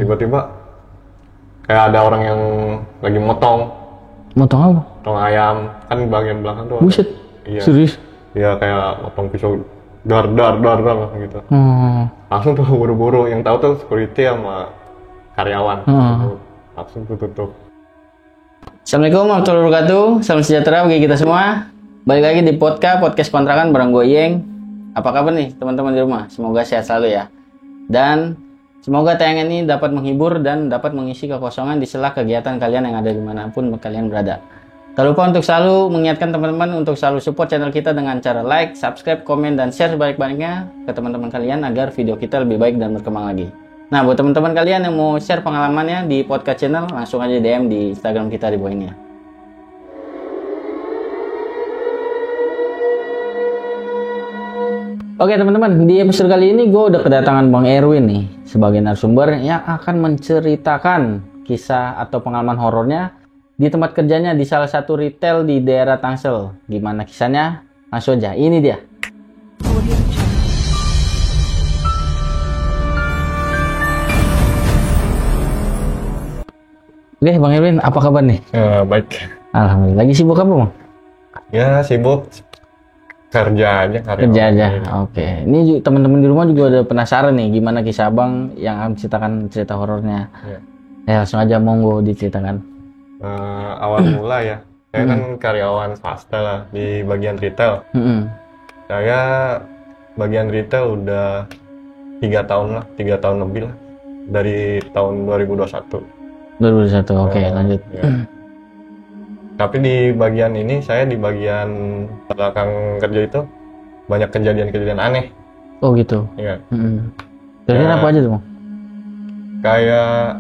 tiba-tiba kayak ada orang yang lagi motong apa? Motong ayam, kan bagian belakang tuh. Buset. Iya. Serius? Iya, kayak motong pisau dar gitu. Langsung tuh buru-buru, yang tahu tuh security sama karyawan. Langsung tutup. Assalamualaikum warahmatullahi wabarakatuh. Salam sejahtera bagi kita semua. Balik lagi di podcast kontrakan bareng gue Yeng. Apa kabar nih teman-teman di rumah? Semoga sehat selalu ya. Dan semoga tayangan ini dapat menghibur dan dapat mengisi kekosongan di sela kegiatan kalian yang ada dimanapun kalian berada. Tak lupa untuk selalu mengingatkan teman-teman untuk selalu support channel kita dengan cara like, subscribe, komen, dan share sebaik-baiknya ke teman-teman kalian agar video kita lebih baik dan berkembang lagi. Nah, buat teman-teman kalian yang mau share pengalamannya di podcast channel, langsung aja DM di Instagram kita di bawah ini ya. Oke teman-teman, di episode kali ini gue udah kedatangan Bang Erwin nih sebagai narasumber yang akan menceritakan kisah atau pengalaman horornya di tempat kerjanya di salah satu retail di daerah Tangsel. Gimana kisahnya? Langsung aja, ini dia. Oke Bang Erwin, apa kabar nih? Baik. Alhamdulillah. Lagi sibuk apa Bang? Ya sibuk. Kerja aja. Oke. Ini teman-teman di rumah juga udah penasaran nih gimana kisah Abang yang akan menceritakan cerita horornya. Ya langsung aja monggo diceritakan. Awal mula ya, saya kan karyawan swasta lah di bagian retail. Saya bagian retail udah 3 tahun lebih lah, dari tahun 2021. Oke, lanjut. Ya. Tapi di bagian ini, saya di bagian belakang kerja itu banyak kejadian-kejadian aneh. Oh gitu? Iya. Kejadian apa aja tuh Bang? Kayak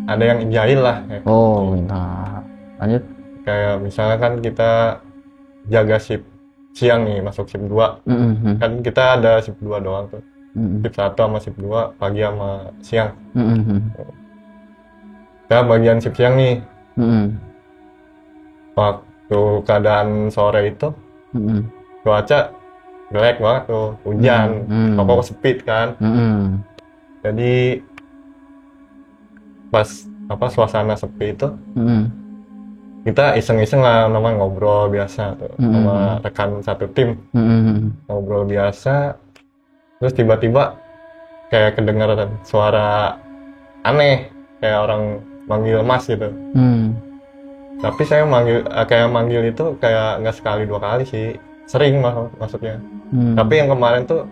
ada yang jahil lah. Oh, nah. Lanjut. Kayak misalnya kan kita jaga shift siang nih, masuk shift 2. Kan kita ada shift 2 doang tuh. Shift 1 sama shift 2, pagi sama siang. Kita bagian shift siang nih. Waktu keadaan sore itu, cuaca jelek banget tuh, hujan, toko sepi kan. Jadi pas suasana sepi itu, kita iseng-iseng lah, namanya ngobrol biasa tuh sama rekan satu tim, ngobrol biasa. Terus tiba-tiba kayak kedengaran suara aneh, kayak orang manggil Mas gitu. Tapi saya manggil itu kayak nggak sekali 2 kali sih, sering maksudnya. Tapi yang kemarin tuh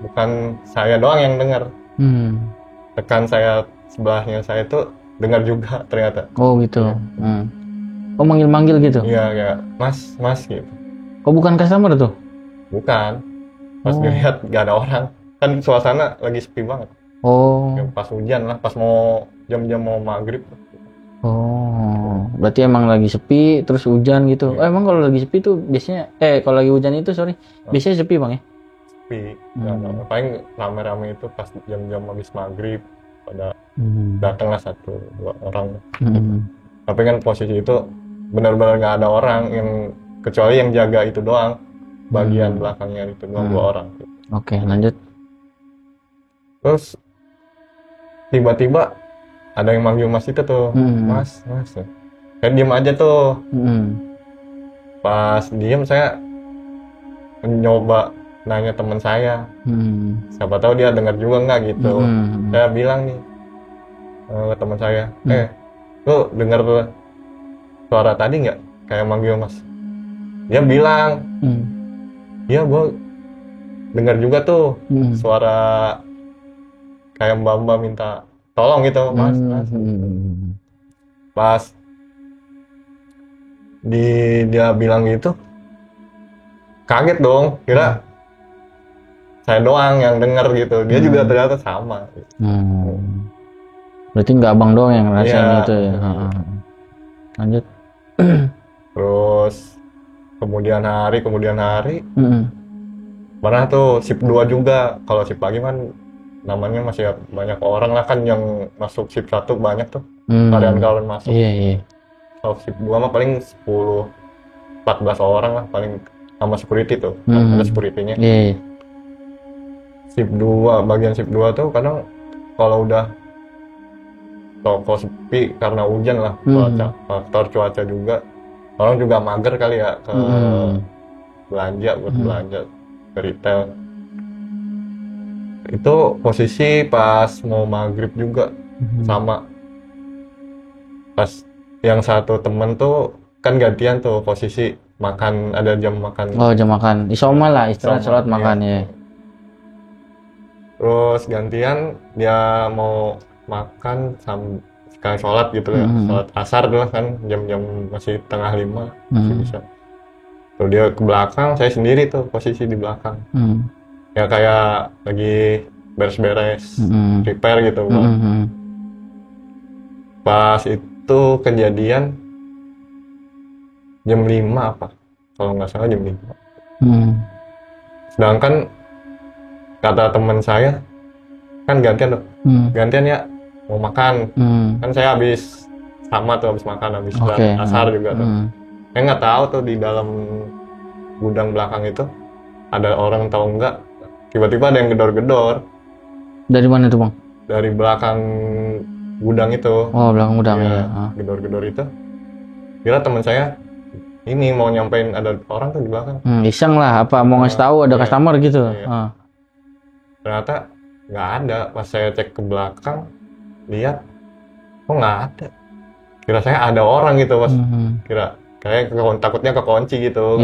bukan saya doang yang dengar. Rekan saya sebelahnya saya tuh dengar juga ternyata. Oh gitu. Oh manggil-manggil gitu? Iya kayak Mas gitu. Oh bukan customer tuh? Bukan. Pas dilihat nggak ada orang, kan suasana lagi sepi banget. Oh. Pas hujan lah, pas mau jam-jam mau maghrib. Oh, berarti emang lagi sepi terus hujan gitu. Oh, emang kalau lagi sepi tuh biasanya kalau lagi hujan itu biasanya sepi Bang ya? Sepi. Paling rame-rame itu pas jam-jam habis maghrib pada datanglah 1-2 orang. Tapi kan posisi itu benar-benar nggak ada orang, yang kecuali yang jaga itu doang, bagian belakangnya itu doang 2 orang. Oke, lanjut. Terus tiba-tiba ada yang manggil Mas itu tuh, Mas. Saya diem aja tuh. Pas diem saya mencoba nanya teman saya, siapa tahu dia dengar juga nggak gitu. Saya bilang nih ke teman saya, lu dengar suara tadi nggak kayak manggil Mas? Dia bilang, iya gua dengar juga tuh suara kayak mbak minta tolong gitu Mas. Pas dia bilang gitu, kaget dong, kira saya doang yang denger gitu. Dia juga ternyata sama. Berarti nggak Abang doang yang ngerasain itu ya. Lanjut. Terus kemudian hari pernah tuh shift 2 juga. Kalau shift pagi kan namanya masih banyak orang lah, kan yang masuk shift 1 banyak tuh karyawan masuk. Iya. Kalau shift 2 mah paling 10-14 orang lah paling, sama security tuh. Ada security-nya. Shift 2, bagian shift 2 tuh kadang kalau udah toko sepi karena hujan lah, cuaca, faktor cuaca juga. Orang juga mager kali ya ke belanja, buat belanja ke retail. Itu posisi pas mau maghrib juga, sama. Pas yang satu temen tuh kan gantian tuh posisi makan, ada jam makan. Oh, jam makan. Isoma lah, istirahat sholat makan ya. Terus gantian dia mau makan sekali sholat gitu ya, sholat asar dulu kan, jam-jam masih 4:30 masih bisa. Tuh dia ke belakang, saya sendiri tuh posisi di belakang. Ya kayak lagi beres-beres, prepare gitu. Pas itu kejadian jam 5 apa, kalau nggak salah jam 5. Sedangkan kata teman saya kan gantian tuh, gantian ya mau makan. Kan saya habis sama tuh, habis makan, habis asar juga tuh. Saya nggak tahu tuh di dalam gudang belakang itu ada orang tahu nggak, tiba-tiba ada yang gedor-gedor. Dari mana tuh bang? Dari belakang gudang itu. Oh, belakang gudang ya. Gedor-gedor itu kira teman saya ini mau nyampein ada orang tuh di belakang. Iseng lah, apa mau ngasih tahu ada customer gitu. Ternyata nggak ada. Pas saya cek ke belakang, lihat kok nggak ada. Kira saya ada orang gitu pas. Kira kayak takutnya kekunci gitu.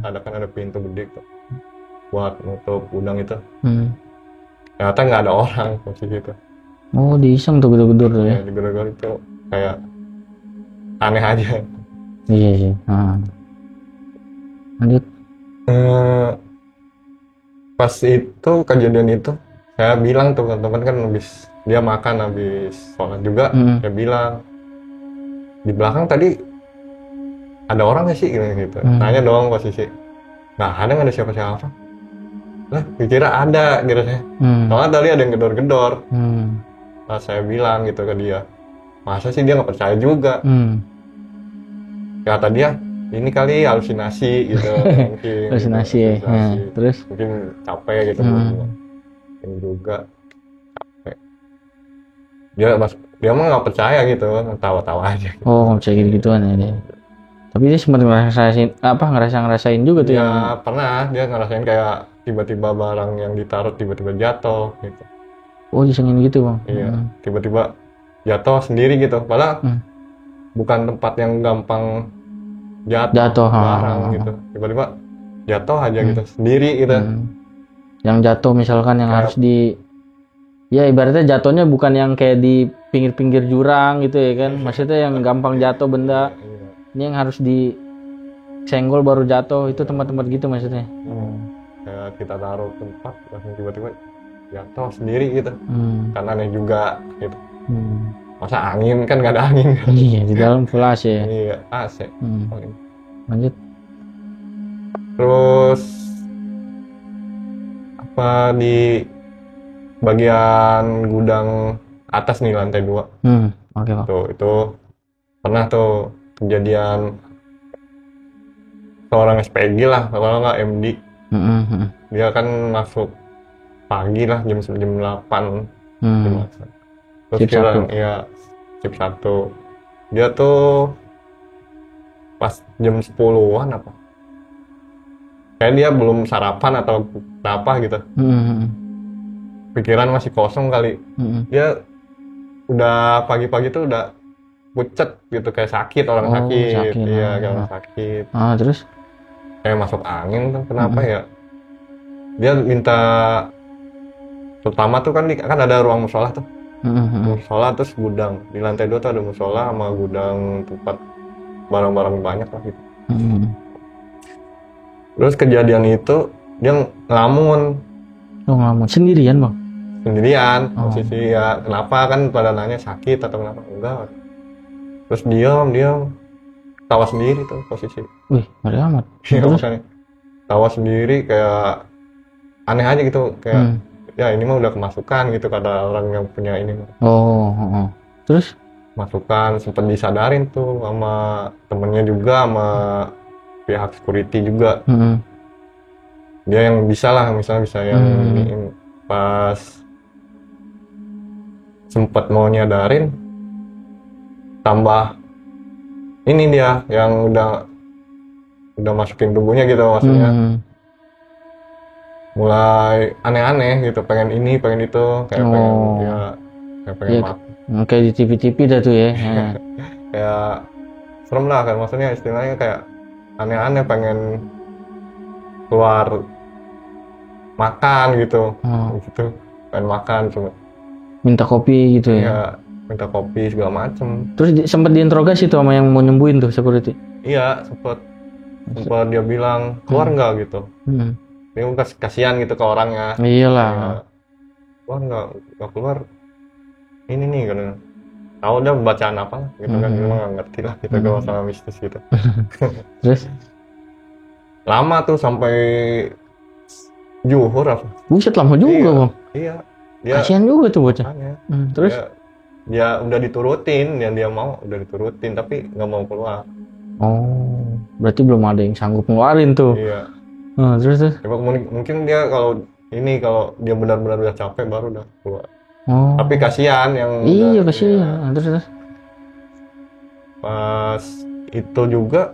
Ada kan ada pintu gede tuh buat nutup gudang itu. Ternyata nggak ada orang posisi itu. Oh, diiseng tuh gedor-gedor tuh ya. Gedor-gedor itu kayak aneh aja. Iya sih. Lanjut. Pas itu kejadian itu, saya bilang tuh ke teman kan, habis dia makan, habis sholat juga, saya bilang di belakang tadi ada orang nggak sih gitu. Tanya doang posisi. Nggak ada siapa-siapa. Lah, dikira ada gitu saya. Soalnya tadi ada yang gedor-gedor. Pas saya bilang gitu ke dia, masa sih dia nggak percaya juga. Kata dia, ini kali halusinasi gitu. Mungkin halusinasi ya. Terus mungkin capek gitu. Mungkin juga capek. Dia mah nggak percaya gitu, tawa-tawa aja gitu. Oh, nggak percaya gitu-gituan ya dia. Tapi dia sempat ngerasain juga tuh ya, pernah dia ngerasain kayak tiba-tiba barang yang ditaruh tiba-tiba jatuh gitu. Oh, disengin gitu bang? Iya, tiba-tiba jatuh sendiri gitu. Padahal bukan tempat yang gampang jatuh barang gitu. Tiba-tiba jatuh aja gitu, sendiri gitu. Yang jatuh misalkan yang harus ya ibaratnya jatuhnya bukan yang kayak di pinggir-pinggir jurang gitu ya kan. Maksudnya yang gampang jatuh benda. Ini yang harus disenggol baru jatuh, itu tempat-tempat gitu maksudnya. Kayak kita taruh tempat langsung tiba-tiba jatuh sendiri gitu. Karena aneh juga gitu. Masa angin, kan nggak ada angin. Iya, di dalam full AC ya. Iya, AC. Lanjut. Terus apa di bagian gudang atas nih, lantai 2. Oke, Pak. Tuh, itu pernah tuh kejadian seorang SPG lah, kalau nggak MD. Dia kan masuk pagi lah, jam 8. Terus kira ya shift 1. Dia tuh pas jam 10-an apa, kayak dia belum sarapan atau apa gitu. Pikiran masih kosong kali. Dia udah pagi-pagi tuh udah pucet gitu, kayak sakit, orang sakit. Iya, kayak orang sakit. Terus kayak masuk angin tuh, kenapa ya. Dia minta, terutama tuh kan ada ruang musola tuh. Musola terus gudang. Di lantai 2 tuh ada musola sama gudang tempat barang-barang banyak lah gitu. Terus kejadian itu dia ngelamun. Oh, ngelamun sendirian bang? Sendirian, posisi ya. Kenapa, kan pada nanya sakit atau kenapa? Enggak. Terus diam tawa sendiri tuh posisi. Wih, ngeri amat. Terus tawa sendiri kayak aneh aja gitu, kayak ya ini mah udah kemasukan gitu, kata orang yang punya ini. Terus masukan, sempat disadarin tuh sama temennya juga, sama pihak security juga. Dia yang bisa lah, misalnya bisa yang pas sempat mau nyadarin, tambah ini dia yang udah masukin tubuhnya gitu maksudnya. Mulai aneh-aneh gitu, pengen ini pengen itu, kayak pengen makan. Kayak di TV-TV dah tuh ya. Kayak serem lah kan, maksudnya istilahnya kayak aneh-aneh, pengen keluar makan gitu. Gitu, pengen makan cuma minta kopi gitu ya. Iya, minta kopi segala macem. Terus sempat diinterogasi tuh sama yang mau nyembuhin tuh security. Iya, sempat dia bilang keluar nggak gitu. Dia kasihan gitu ke orangnya. Iyalah. Ya, keluar nggak keluar. Ini nih kan. Tahu udah bacaan apa gitu kan, memang nggak ngerti lah kita kalau masalah mistis gitu. Terus lama tuh sampai zuhur apa? Buset, lama juga bang. Iya. Kasihan juga tuh bocah. Terus dia udah diturutin, yang dia mau udah diturutin tapi nggak mau keluar. Oh, berarti belum ada yang sanggup ngeluarin tuh. Iya. Terus Ya, mungkin dia kalau dia benar-benar udah capek baru udah keluar. Tapi kasihan yang iya kasihan. Terus pas itu juga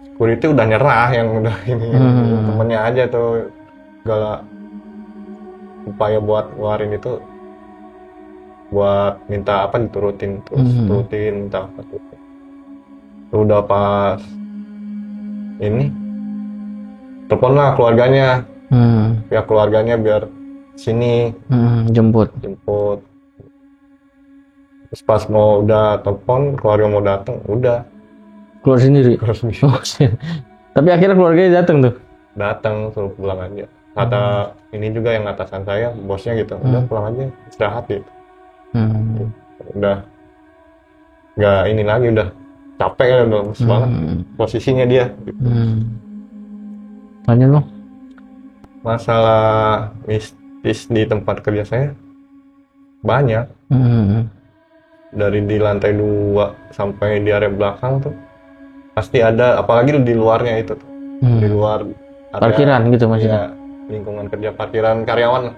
security udah nyerah, yang udah ini temennya aja tuh segala upaya buat ngeluarin itu, buat minta apa diturutin terus turutin minta apa tuh. Udah pas ini telepon lah keluarganya, pihak keluarganya biar sini jemput. Terus pas mau udah telepon keluarga mau datang, udah keluar sendiri. Tapi akhirnya keluarganya datang suruh pulang aja. Kata ini juga yang atasan saya, bosnya gitu, udah pulang aja, istirahat gitu. Udah nggak ini lagi, udah capek kan, udah lemes banget posisinya dia gitu. Tanya lo masalah mistis di tempat kerja saya banyak. Dari di lantai 2 sampai di area belakang tuh pasti ada, apalagi di luarnya itu tuh. Di luar area, parkiran gitu maksudnya. Ya, lingkungan kerja, parkiran karyawan.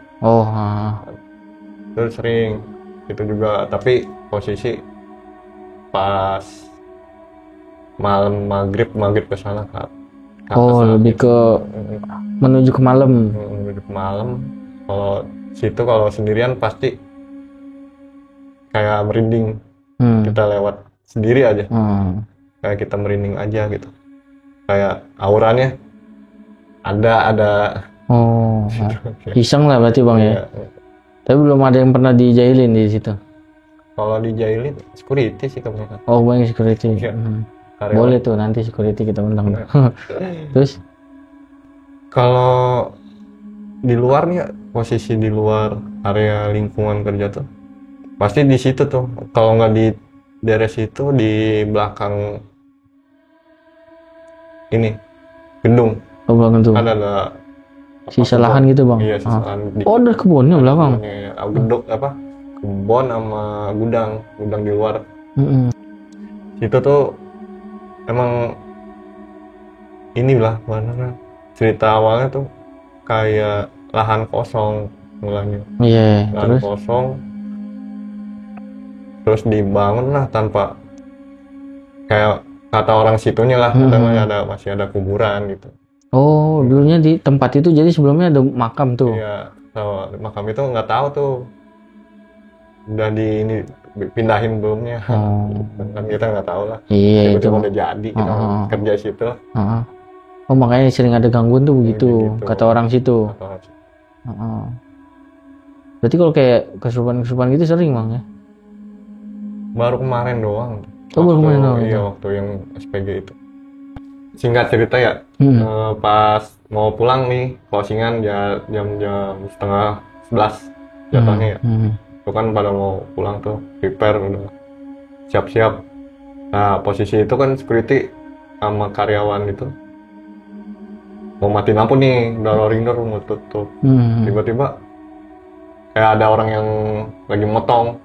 Terus sering itu juga, tapi posisi pas malam maghrib ke sana Kak. Lebih ke menuju ke malam. Kalau sendirian pasti kayak merinding. Kita lewat sendiri aja, kayak kita merinding aja gitu, kayak auranya ada. Iseng lah berarti bang ya. Tapi belum ada yang pernah dijailin di situ. Kalau dijailin security sih kebanyakan. Bang security. Boleh tuh nanti security kita undang. Terus kalau di luarnya, posisi di luar area lingkungan kerja tuh pasti di situ tuh, kalau nggak di daerah situ, di belakang ini gedung. Belakang tuh. Ada sisa lahan gitu bang. Iya, sisa lahan. Ada kebunnya belakang. Gedung kebun sama gudang di luar. Itu tuh emang inilah mana cerita awalnya tuh kayak lahan kosong mulanya. Lahan terus kosong. Terus dibangun lah tanpa, kayak kata orang situnya lah, katanya masih ada kuburan gitu. Dulunya di tempat itu jadi sebelumnya ada makam tuh. Iya, makam itu nggak tahu tuh udah pindahin belumnya. Kan kita nggak tahu lah. Iya, itu udah jadi kita kerja situ. Makanya sering ada gangguan tuh begitu, kata orang situ. Berarti kalau kayak kesurupan gitu sering bang ya? Baru kemarin doang. Iya, waktu yang SPG itu. Singkat cerita ya, pas mau pulang nih, closingan jam 10:30 jatuhnya ya. Itu kan pada mau pulang tuh, prepare udah siap-siap. Nah, posisi itu kan security sama karyawan itu mau mati lampu nih, udah rolling door mau tutup. Tiba-tiba kayak ada orang yang lagi motong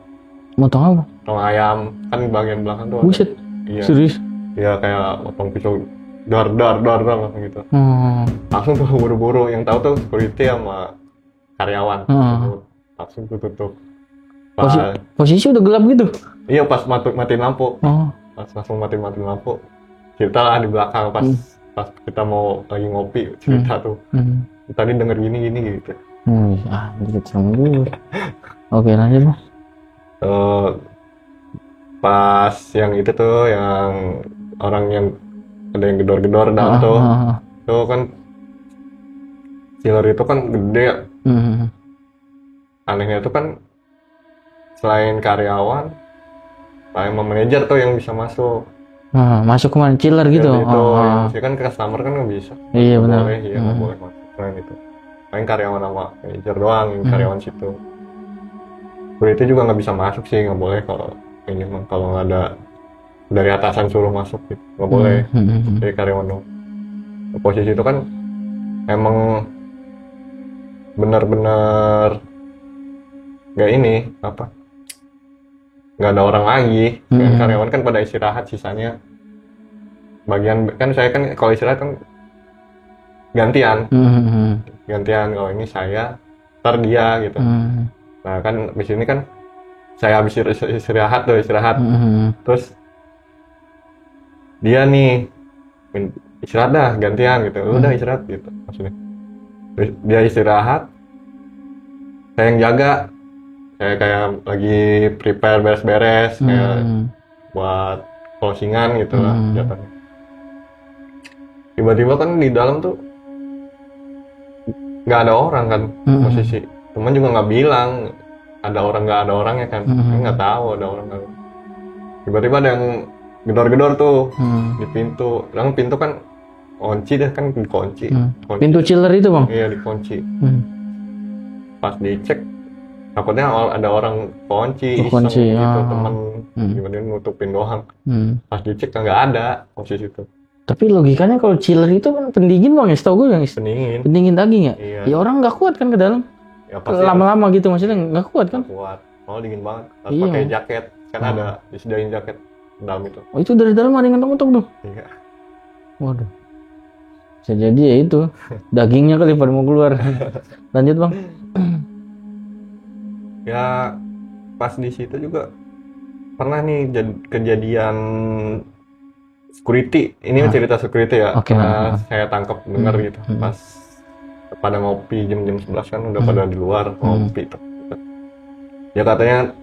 apa? Motong ayam, kan di bagian belakang tuh. Buset, iya. Serius? Iya, kayak motong pisau, dar gitu. Langsung tuh buru-buru, yang tahu tuh security sama karyawan. Langsung tuh tutup. Posisi udah gelap gitu? Iya pas matiin lampu. Pas langsung matiin lampu. Cerita lah di belakang pas kita mau lagi ngopi cerita tuh. Tadi denger gini gitu. Dikit sama gue. Oke, lanjut Bang. Pas yang itu tuh yang orang yang ada yang gedor-gedor tuh. Tuh kan chiller itu kan gede ya. Anehnya tuh kan selain karyawan, selain manajer tuh yang bisa masuk. Masuk ke mana? Chiller gitu? Ya, itu yang kan customer kan nggak bisa. Iya benar. Nggak boleh masuk. Selain itu, paling karyawan sama manajer doang, karyawan situ. Itu juga nggak bisa masuk sih, nggak boleh kalau ini mah kalau nggak ada dari atasan suruh masuk gitu, nggak boleh. Jadi karyawan doang. Posisi itu kan emang benar-benar nggak ini apa? Nggak ada orang lagi. Karyawan kan pada istirahat, sisanya bagian kan saya kan kalau istirahat kan gantian. Gantian kalau ini saya, ntar dia gitu. Nah kan di sini kan saya habis istirahat. Terus dia nih istirahat dah gantian gitu. Udah istirahat gitu maksudnya. Terus dia istirahat, saya yang jaga. Saya kayak lagi prepare beres-beres kayak buat closingan gitu lah jatuhnya. Tiba-tiba kan di dalam tuh nggak ada orang kan posisi. Teman juga nggak bilang ada orang nggak ada orangnya kan. Saya nggak tahu ada orang nggak. Tiba-tiba ada yang gedor-gedor tuh di pintu. Yang pintu kan kunci deh kan dikunci. Pintu chiller itu Bang? Iya dikunci. Pas dicek takutnya ada orang kunci iseng gitu temen gimana nutupin doang. Pas dicek nggak ada posisi itu. Tapi logikanya kalau chiller itu kan pendingin Bang ya, setahu gue yang pendingin daging ya. Iya. Ya orang nggak kuat kan ke dalam. Ya, lama-lama gitu maksudnya nggak kuat kan? Kuat. Oh dingin banget. Harus pakai jaket kan ada disediain jaket dalam itu. Oh itu dari dalam ada yang ngetok-ngetok tuh? Iya. Waduh. Bisa jadi ya itu dagingnya kali pada mau keluar. Lanjut Bang. Ya pas di situ juga pernah nih kejadian security. Ini cerita security ya. Saya tangkap dengar gitu. Pas pada ngopi jam 11 kan udah pada di luar ngopi. Ya katanya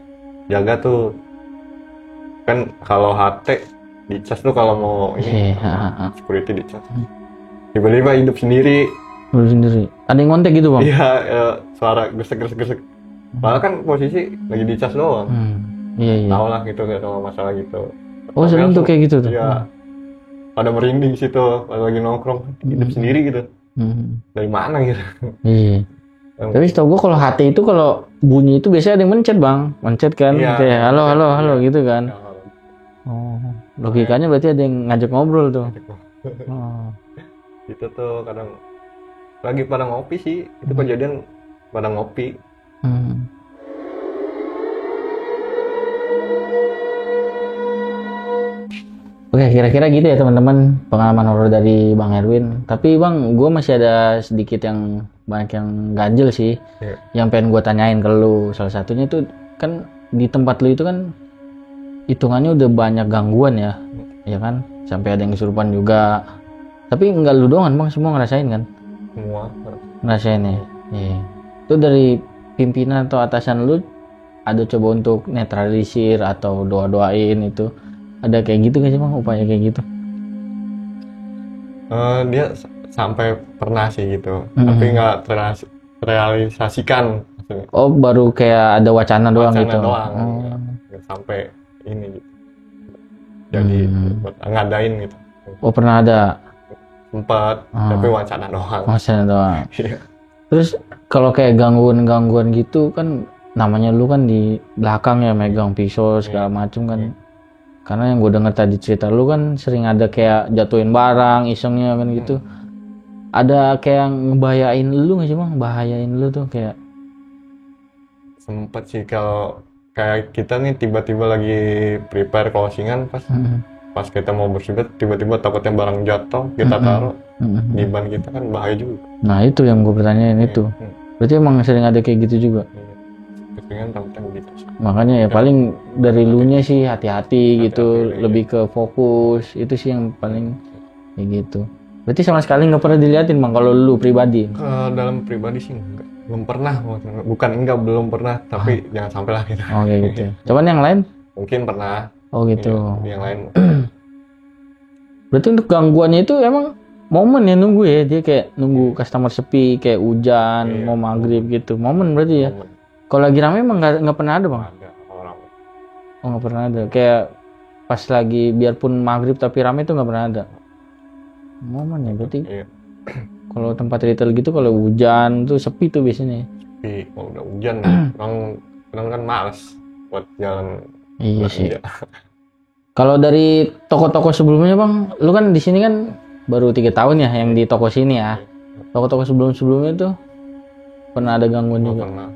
jaga tuh kan kalau HT dicas tuh kalau mau ini security dicas. Tiba-tiba hidup sendiri. Ada yang ngontek gitu Bang? Iya, suara gesek. Padahal kan posisi lagi dicas doang. Iya. Tahu lah gitu, nggak tahu masalah gitu. Oh sering tuh kayak gitu tuh? Iya. Pada merinding situ, pada lagi nongkrong, hidup sendiri gitu. Dari mana gitu? Iya. Tapi setahu gue kalau HT itu kalau bunyi itu biasanya ada yang mencet Bang, mencet kan, kayak halo gitu kan. Oh, logikanya berarti ada yang ngajak ngobrol tuh. Itu tuh kadang lagi pada ngopi sih, itu kejadian pada ngopi. Oke, kira-kira gitu ya teman-teman pengalaman horor dari Bang Erwin. Tapi Bang, gue masih ada sedikit yang banyak yang ganjel sih, yang pengen gue tanyain ke lu. Salah satunya tuh kan di tempat lu itu kan hitungannya udah banyak gangguan ya, ya kan? Sampai ada yang kesurupan juga. Tapi enggak lu doang Bang, semua ngerasain kan? Semua ngerasain ya. Iya. Itu dari pimpinan atau atasan lu ada coba untuk netralisir atau doa-doain itu? Ada kayak gitu nggak sih Bang, upaya kayak gitu? Dia sampai pernah sih gitu, tapi nggak terrealisasikan. Oh baru kayak ada wacana doang gitu? Nggak sampai ini gitu. Jadi buat ngadain gitu. Oh pernah ada? Sempat, tapi wacana doang. Wacana doang. Terus kalau kayak gangguan gitu kan, namanya lu kan di belakang ya megang pisau segala macam kan. Karena yang gue denger tadi cerita lu kan sering ada kayak jatuhin barang, isengnya kan gitu. Ada kayak ngebahayain lu nggak sih Bang? Bahayain lu tuh kayak? Sempet sih kalau kayak kita nih tiba-tiba lagi prepare closingan pas kita mau bersibet tiba-tiba takutnya barang jatuh kita taruh di ban kita kan bahaya juga. Nah itu yang gue pertanyain itu. Berarti emang sering ada kayak gitu juga? Closingan takutnya begitu sih. Makanya ya paling dari lunya sih hati-hati gitu, lebih ke fokus, itu sih yang paling kayak gitu. Berarti sama sekali nggak pernah diliatin Bang kalau lu pribadi? Dalam pribadi sih enggak, belum pernah, belum pernah, tapi jangan sampai lah gitu. Oh kayak gitu. Cuman yang lain? Mungkin pernah. Oh gitu. Yang lain. Berarti untuk gangguannya itu emang momen ya nunggu ya, dia kayak nunggu customer sepi, kayak hujan, mau maghrib gitu, momen berarti ya. Kalau lagi rame emang nggak pernah ada Bang? Ada, oh nggak pernah ada, kayak pas lagi biarpun maghrib tapi rame itu nggak pernah ada momen ya berarti. Kalau tempat retail gitu kalau hujan tuh sepi tuh biasanya. Sepi, kalau udah hujan orang kan males buat jalan. Iya sih. Kalau dari toko-toko sebelumnya Bang, lu kan di sini kan baru 3 tahun ya yang di toko sini ya. Toko-toko sebelumnya tuh pernah ada gangguan juga? Pernah.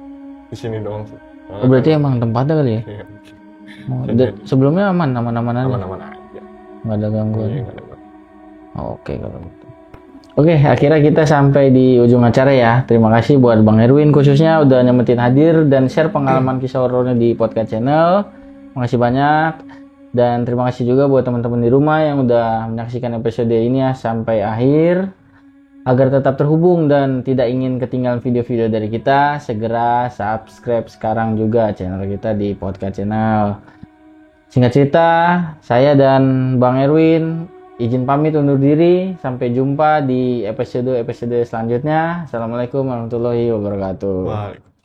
Di sini doang sih. Oh, berarti emang tempatnya kali ya? Iya. Sebelumnya aman aja. Aman aja. Nggak ada gangguan. Iya, nggak ada. Oke kalau gitu. Oke, akhirnya kita sampai di ujung acara ya. Terima kasih buat Bang Erwin khususnya udah nyempetin hadir dan share pengalaman kisah horornya di podcast channel. Makasih banyak. Dan terima kasih juga buat teman-teman di rumah yang udah menyaksikan episode ini ya sampai akhir. Agar tetap terhubung dan tidak ingin ketinggalan video-video dari kita, segera subscribe sekarang juga channel kita di podcast channel. Singkat cerita, saya dan Bang Erwin izin pamit undur diri. Sampai jumpa di episode selanjutnya. Assalamualaikum warahmatullahi wabarakatuh. Waalaikumsalam.